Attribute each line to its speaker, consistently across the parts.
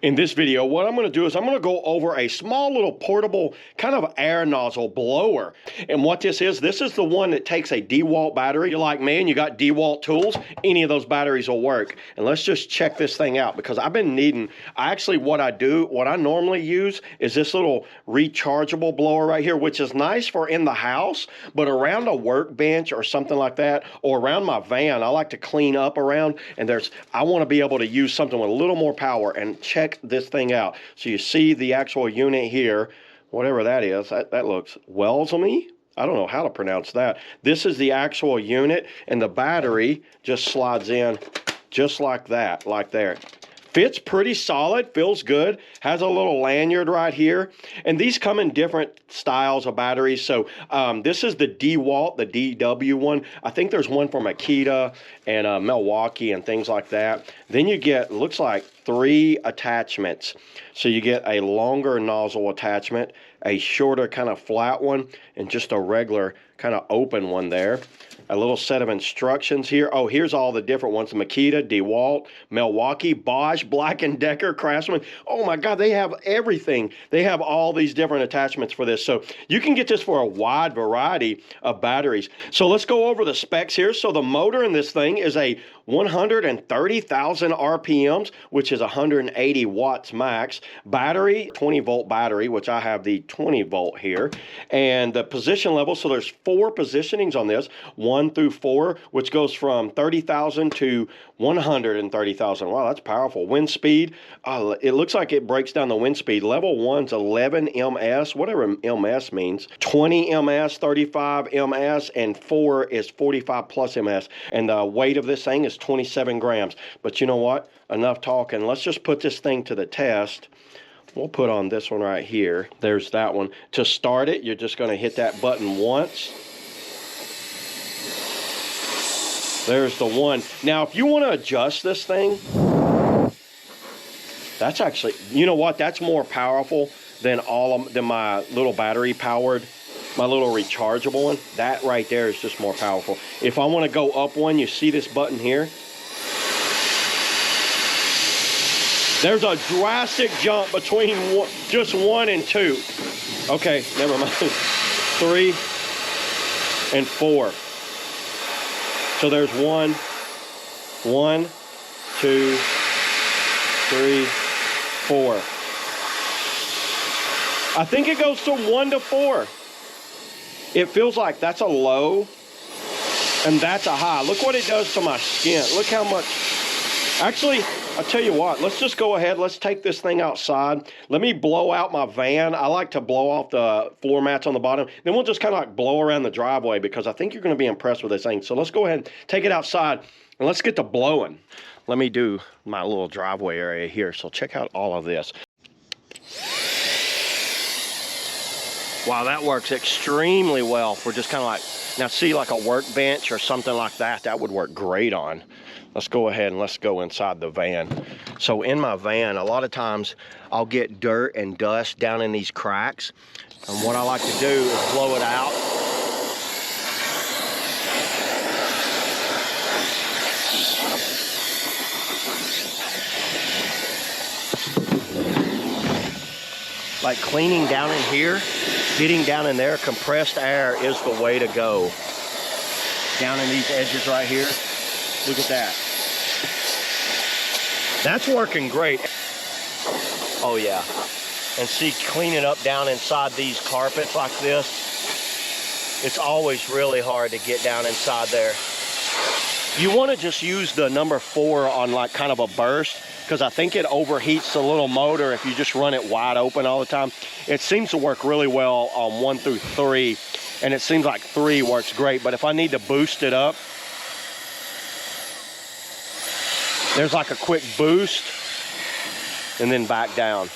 Speaker 1: In this video, what I'm going to do is I'm going to go over a small little portable kind of air nozzle blower. And what this is the one that takes a DeWalt battery. You're like me and you got DeWalt tools, any of those batteries will work. And let's just check this thing out because I've been needing, what I normally use is this little rechargeable blower right here, which is nice for in the house, but around a workbench or something like that, or around my van, I like to clean up around, and I want to be able to use something with a little more power. And check this thing out. So you see the actual unit here, whatever that is, that looks Wellesley. I don't know how to pronounce that. This is the actual unit, and the battery just slides in just like that, like there. Fits pretty solid, feels good, has a little lanyard right here. And these come in different styles of batteries. So this is the DeWalt, the DW one. I think there's one for Makita and Milwaukee and things like that. Then you get, looks like 3 attachments. So you get a longer nozzle attachment, a shorter kind of flat one, and just a regular kind of open one there. A little set of instructions here. Oh, here's all the different ones. Makita, DeWalt, Milwaukee, Bosch, Black & Decker, Craftsman. Oh my God, they have everything. They have all these different attachments for this. So you can get this for a wide variety of batteries. So let's go over the specs here. So the motor in this thing is a 130,000 RPMs, which is 180 watts max. Battery, 20-volt battery, which I have the 20-volt here. And the position level, so there's 4 positionings on this, 1 through 4, which goes from 30,000 to 130,000. Wow, that's powerful. Wind speed, it looks like it breaks down the wind speed. Level 1's 11 ms, whatever ms means. 20 ms, 35 ms, and 4 is 45 plus ms. And the weight of this thing is 27 grams. But you know what? Enough talking. Let's just put this thing to the test. We'll put on this one right here. There's that one. To start it, you're just going to hit that button once. There's the one. Now, if you want to adjust this thing, that's actually, you know what? That's more powerful than my little battery powered, my little rechargeable one. That right there is just more powerful. If I want to go up one, you see this button here? There's a drastic jump between just 1 and 2. Okay, never mind. 3 and 4. So there's 1, 2, 3, 4. I think it goes from 1 to 4. It feels like that's a low and that's a high. Look what it does to my skin. Look how much. Actually, I'll tell you what, let's just go ahead. Let's take this thing outside. Let me blow out my van. I like to blow off the floor mats on the bottom. Then we'll just kind of like blow around the driveway because I think you're going to be impressed with this thing. So let's go ahead and take it outside and let's get to blowing. Let me do my little driveway area here. So check out all of this. Wow, that works extremely well for just kind of like, now see, like a workbench or something like that, that would work great on. Let's go ahead and let's go inside the van. So in my van, a lot of times I'll get dirt and dust down in these cracks. And what I like to do is blow it out. Like cleaning down in here, getting down in there, compressed air is the way to go. Down in these edges right here, look at that. That's working great. Oh yeah. And see, cleaning up down inside these carpets like this, it's always really hard to get down inside there. You want to just use the number 4 on like kind of a burst, because I think it overheats the little motor if you just run it wide open all the time. It seems to work really well on 1 through 3, and it seems like 3 works great. But if I need to boost it up, there's like a quick boost and then back down.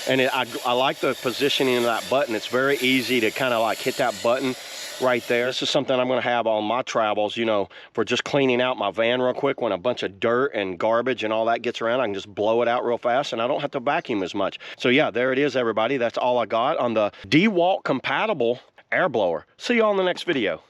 Speaker 1: And I like the positioning of that button. It's very easy to kind of like hit that button right there. This is something I'm going to have on my travels, you know, for just cleaning out my van real quick. When a bunch of dirt and garbage and all that gets around, I can just blow it out real fast and I don't have to vacuum as much. So yeah, there it is, everybody. That's all I got on the DeWalt compatible air blower. See you on the next video.